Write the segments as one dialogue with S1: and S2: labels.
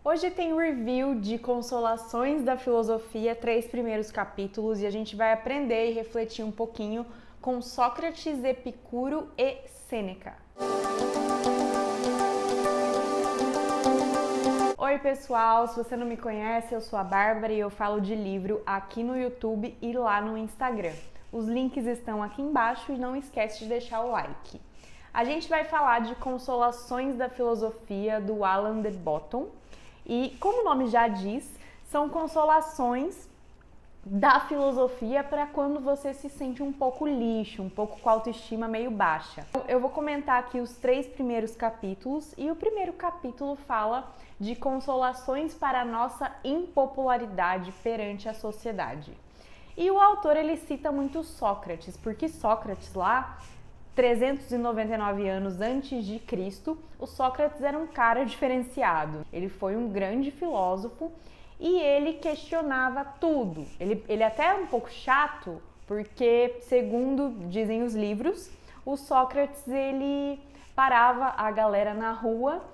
S1: Hoje tem review de Consolações da Filosofia, 3 primeiros capítulos, e a gente vai aprender e refletir um pouquinho com Sócrates, Epicuro e Sêneca. Oi pessoal, se você não me conhece, eu sou a Bárbara e eu falo de livro aqui no YouTube e lá no Instagram. Os links estão aqui embaixo e não esquece de deixar o like. A gente vai falar de Consolações da Filosofia, do Alain de Botton. E, como o nome já diz, são consolações da filosofia para quando você se sente um pouco lixo, um pouco com a autoestima meio baixa. Eu vou comentar aqui os 3 primeiros capítulos e o primeiro capítulo fala de consolações para a nossa impopularidade perante a sociedade. E o autor ele cita muito Sócrates, porque Sócrates lá 399 anos antes de Cristo, o Sócrates era um cara diferenciado. Ele foi um grande filósofo e ele questionava tudo. Ele até é um pouco chato, porque, segundo dizem os livros, o Sócrates ele parava a galera na rua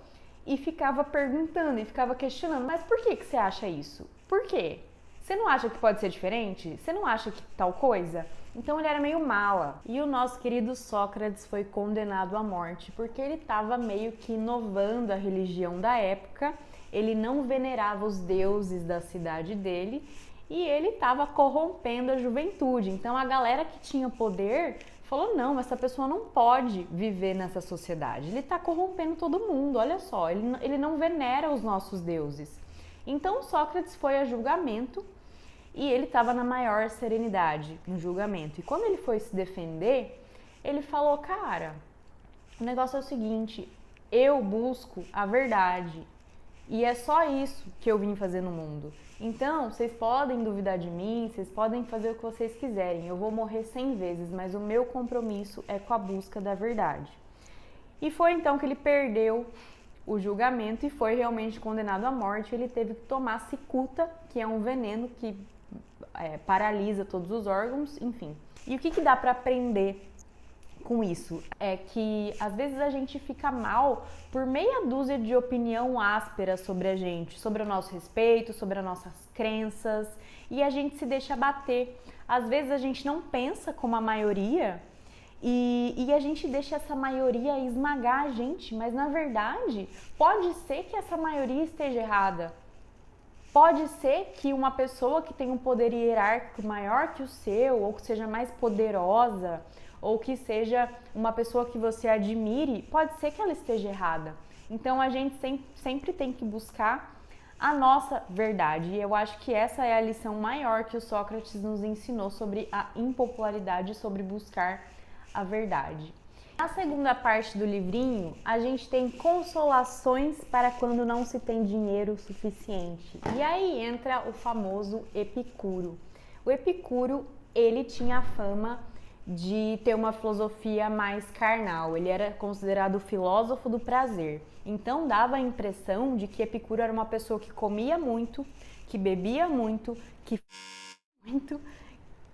S1: e ficava perguntando e ficava questionando. Mas por que você acha isso? Por quê? Você não acha que pode ser diferente? Você não acha que tal coisa? Então ele era meio mala. E o nosso querido Sócrates foi condenado à morte porque ele estava meio que inovando a religião da época. Ele não venerava os deuses da cidade dele e ele estava corrompendo a juventude. Então a galera que tinha poder falou: não, essa pessoa não pode viver nessa sociedade. Ele está corrompendo todo mundo, olha só, ele não venera os nossos deuses. Então Sócrates foi a julgamento. E ele estava na maior serenidade no julgamento. E quando ele foi se defender, ele falou: cara, o negócio é o seguinte, eu busco a verdade. E é só isso que eu vim fazer no mundo. Então, vocês podem duvidar de mim, vocês podem fazer o que vocês quiserem. Eu vou morrer 100 vezes, mas o meu compromisso é com a busca da verdade. E foi então que ele perdeu o julgamento e foi realmente condenado à morte. Ele teve que tomar cicuta, que é um veneno que paralisa todos os órgãos, enfim. E o que dá para aprender com isso? É que às vezes a gente fica mal por meia dúzia de opinião áspera sobre a gente, sobre o nosso respeito, sobre as nossas crenças, e a gente se deixa bater. Às vezes a gente não pensa como a maioria e a gente deixa essa maioria esmagar a gente, mas na verdade pode ser que essa maioria esteja errada. Pode ser que uma pessoa que tem um poder hierárquico maior que o seu, ou que seja mais poderosa, ou que seja uma pessoa que você admire, pode ser que ela esteja errada. Então a gente sempre tem que buscar a nossa verdade. E eu acho que essa é a lição maior que o Sócrates nos ensinou sobre a impopularidade, sobre buscar a verdade. Na segunda parte do livrinho, a gente tem consolações para quando não se tem dinheiro suficiente. E aí entra o famoso Epicuro. O Epicuro, ele tinha a fama de ter uma filosofia mais carnal. Ele era considerado o filósofo do prazer. Então dava a impressão de que Epicuro era uma pessoa que comia muito, que bebia muito,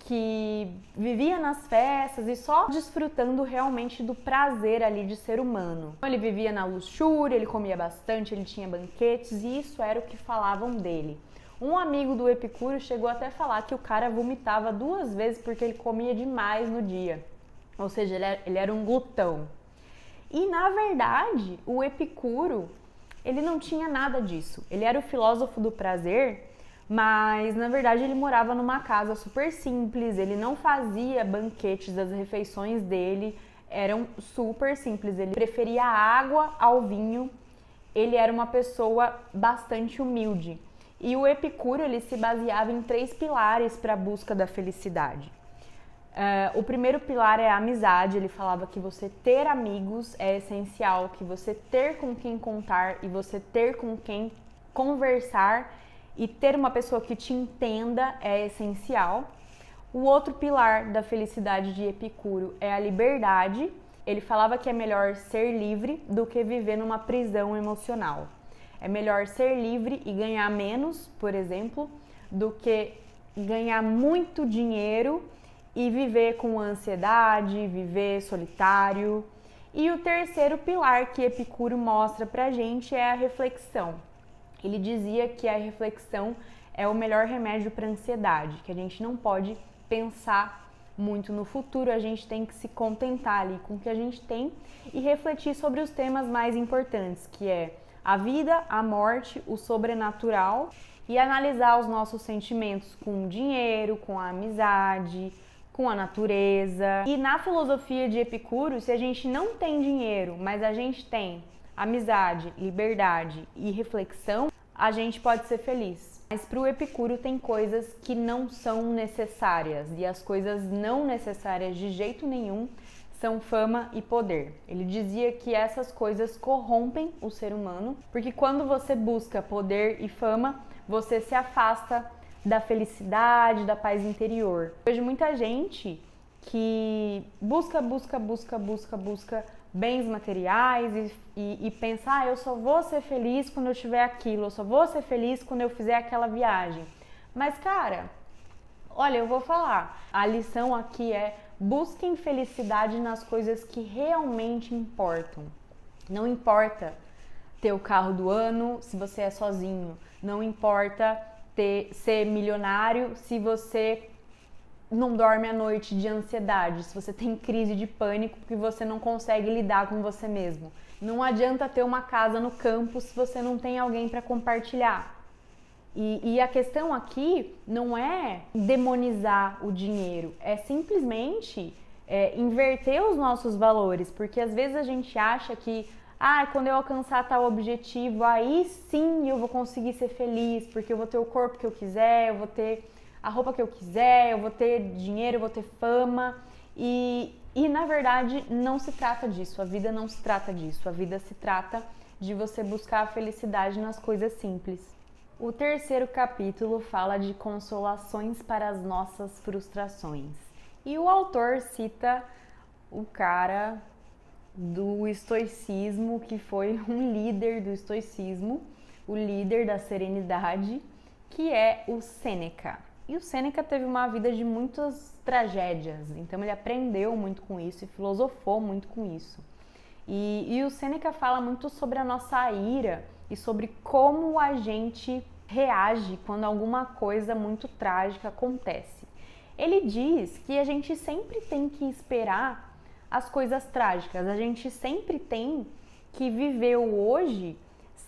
S1: que vivia nas festas e só desfrutando realmente do prazer ali de ser humano. Ele vivia na luxúria, ele comia bastante, ele tinha banquetes e isso era o que falavam dele. Um amigo do Epicuro chegou até a falar que o cara vomitava 2 vezes porque ele comia demais no dia. Ou seja, ele era um glutão. E na verdade, o Epicuro, ele não tinha nada disso. Ele era o filósofo do prazer, mas na verdade ele morava numa casa super simples, ele não fazia banquetes, as refeições dele eram super simples, ele preferia a água ao vinho, ele era uma pessoa bastante humilde. E o Epicuro ele se baseava em 3 pilares para a busca da felicidade. O primeiro pilar é a amizade, ele falava que você ter amigos é essencial, que você ter com quem contar e você ter com quem conversar e ter uma pessoa que te entenda é essencial. O outro pilar da felicidade de Epicuro é a liberdade. Ele falava que é melhor ser livre do que viver numa prisão emocional. É melhor ser livre e ganhar menos, por exemplo, do que ganhar muito dinheiro e viver com ansiedade, viver solitário. E o terceiro pilar que Epicuro mostra pra gente é a reflexão. ele dizia que a reflexão é o melhor remédio para a ansiedade, que a gente não pode pensar muito no futuro, a gente tem que se contentar ali com o que a gente tem e refletir sobre os temas mais importantes, que é a vida, a morte, o sobrenatural, e analisar os nossos sentimentos com o dinheiro, com a amizade, com a natureza. E na filosofia de Epicuro, se a gente não tem dinheiro, mas a gente tem amizade, liberdade e reflexão, a gente pode ser feliz. Mas para o Epicuro tem coisas que não são necessárias, e as coisas não necessárias de jeito nenhum são fama e poder. Ele dizia que essas coisas corrompem o ser humano, porque quando você busca poder e fama, você se afasta da felicidade, da paz interior. Eu vejo muita gente que busca bens materiais e pensa, eu só vou ser feliz quando eu tiver aquilo, eu só vou ser feliz quando eu fizer aquela viagem. Mas, cara, olha, eu vou falar, a lição aqui é: busquem felicidade nas coisas que realmente importam. Não importa ter o carro do ano se você é sozinho, não importa ser milionário se você não dorme à noite de ansiedade, se você tem crise de pânico porque você não consegue lidar com você mesmo. Não adianta ter uma casa no campo se você não tem alguém para compartilhar. E a questão aqui não é demonizar o dinheiro, é simplesmente inverter os nossos valores, porque às vezes a gente acha que quando eu alcançar tal objetivo, aí sim eu vou conseguir ser feliz, porque eu vou ter o corpo que eu quiser, eu vou ter a roupa que eu quiser, eu vou ter dinheiro, eu vou ter fama. E na verdade não se trata disso, a vida não se trata disso, a vida se trata de você buscar a felicidade nas coisas simples. O terceiro capítulo fala de consolações para as nossas frustrações. E o autor cita o cara do estoicismo, que foi um líder do estoicismo, o líder da serenidade, que é o Sêneca. E o Sêneca teve uma vida de muitas tragédias, então ele aprendeu muito com isso e filosofou muito com isso. E o Sêneca fala muito sobre a nossa ira e sobre como a gente reage quando alguma coisa muito trágica acontece. Ele diz que a gente sempre tem que esperar as coisas trágicas, a gente sempre tem que viver o hoje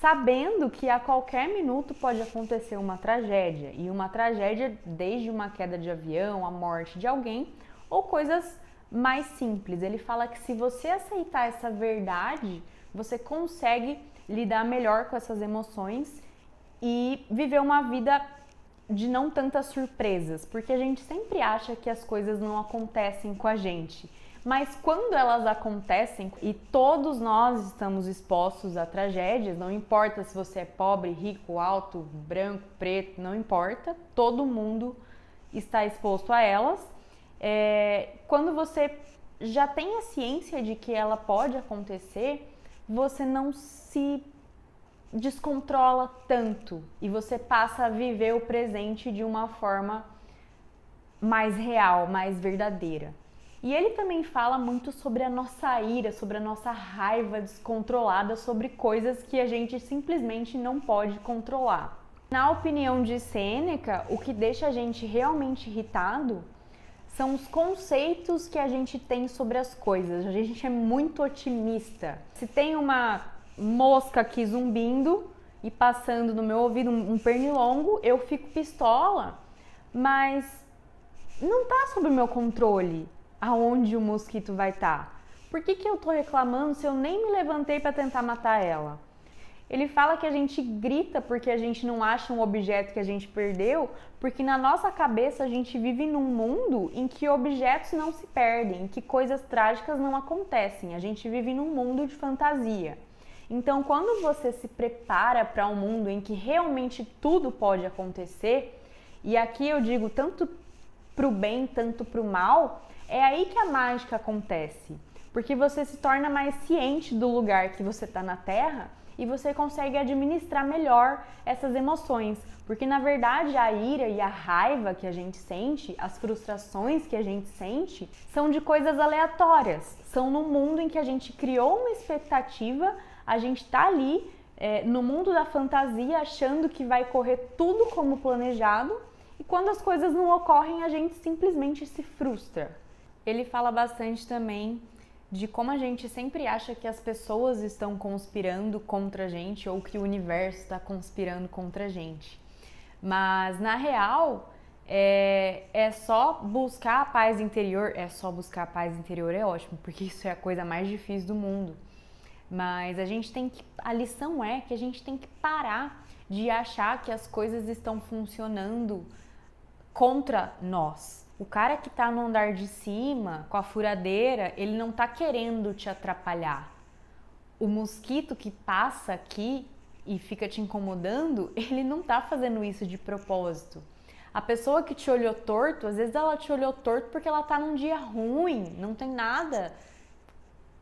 S1: sabendo que a qualquer minuto pode acontecer uma tragédia, e uma tragédia desde uma queda de avião, a morte de alguém, ou coisas mais simples. Ele fala que se você aceitar essa verdade, você consegue lidar melhor com essas emoções e viver uma vida de não tantas surpresas, porque a gente sempre acha que as coisas não acontecem com a gente. Mas quando elas acontecem, e todos nós estamos expostos a tragédias, não importa se você é pobre, rico, alto, branco, preto, não importa, todo mundo está exposto a elas. Quando você já tem a ciência de que ela pode acontecer, você não se descontrola tanto e você passa a viver o presente de uma forma mais real, mais verdadeira. E ele também fala muito sobre a nossa ira, sobre a nossa raiva descontrolada, sobre coisas que a gente simplesmente não pode controlar. Na opinião de Sêneca, o que deixa a gente realmente irritado são os conceitos que a gente tem sobre as coisas. A gente é muito otimista. Se tem uma mosca aqui zumbindo e passando no meu ouvido, um pernilongo, eu fico pistola, mas não tá sob o meu controle aonde o mosquito vai estar. Por que eu tô reclamando se eu nem me levantei para tentar matar ela? Ele fala que a gente grita porque a gente não acha um objeto que a gente perdeu, porque na nossa cabeça a gente vive num mundo em que objetos não se perdem, em que coisas trágicas não acontecem. A gente vive num mundo de fantasia. Então, quando você se prepara para um mundo em que realmente tudo pode acontecer, e aqui eu digo tanto para o bem, tanto para o mal, é aí que a mágica acontece. Porque você se torna mais ciente do lugar que você está na Terra e você consegue administrar melhor essas emoções. Porque, na verdade, a ira e a raiva que a gente sente, as frustrações que a gente sente, são de coisas aleatórias. São no mundo em que a gente criou uma expectativa, a gente está ali no mundo da fantasia, achando que vai correr tudo como planejado, e quando as coisas não ocorrem, a gente simplesmente se frustra. Ele fala bastante também de como a gente sempre acha que as pessoas estão conspirando contra a gente ou que o universo está conspirando contra a gente. Mas, na real, é só buscar a paz interior. É só buscar a paz interior, é ótimo, porque isso é a coisa mais difícil do mundo. Mas a lição é que a gente tem que parar de achar que as coisas estão funcionando contra nós. O cara que tá no andar de cima, com a furadeira, ele não tá querendo te atrapalhar. O mosquito que passa aqui e fica te incomodando, ele não tá fazendo isso de propósito. A pessoa que te olhou torto, às vezes ela te olhou torto porque ela tá num dia ruim, não tem nada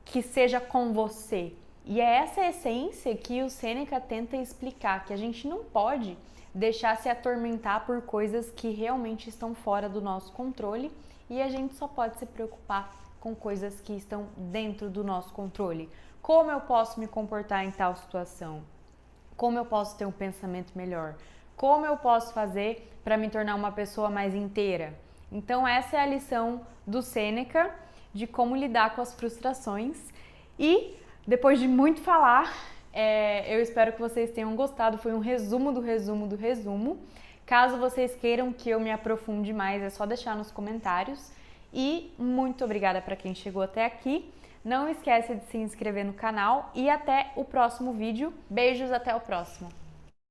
S1: que seja com você. E é essa a essência que o Sêneca tenta explicar, que a gente não pode deixar se atormentar por coisas que realmente estão fora do nosso controle, e a gente só pode se preocupar com coisas que estão dentro do nosso controle. Como eu posso me comportar em tal situação? Como eu posso ter um pensamento melhor? Como eu posso fazer para me tornar uma pessoa mais inteira? Então essa é a lição do Sêneca de como lidar com as frustrações. E depois de muito falar, eu espero que vocês tenham gostado. Foi um resumo do resumo do resumo. Caso vocês queiram que eu me aprofunde mais, é só deixar nos comentários. E muito obrigada para quem chegou até aqui. Não esquece de se inscrever no canal e até o próximo vídeo. Beijos, até o próximo!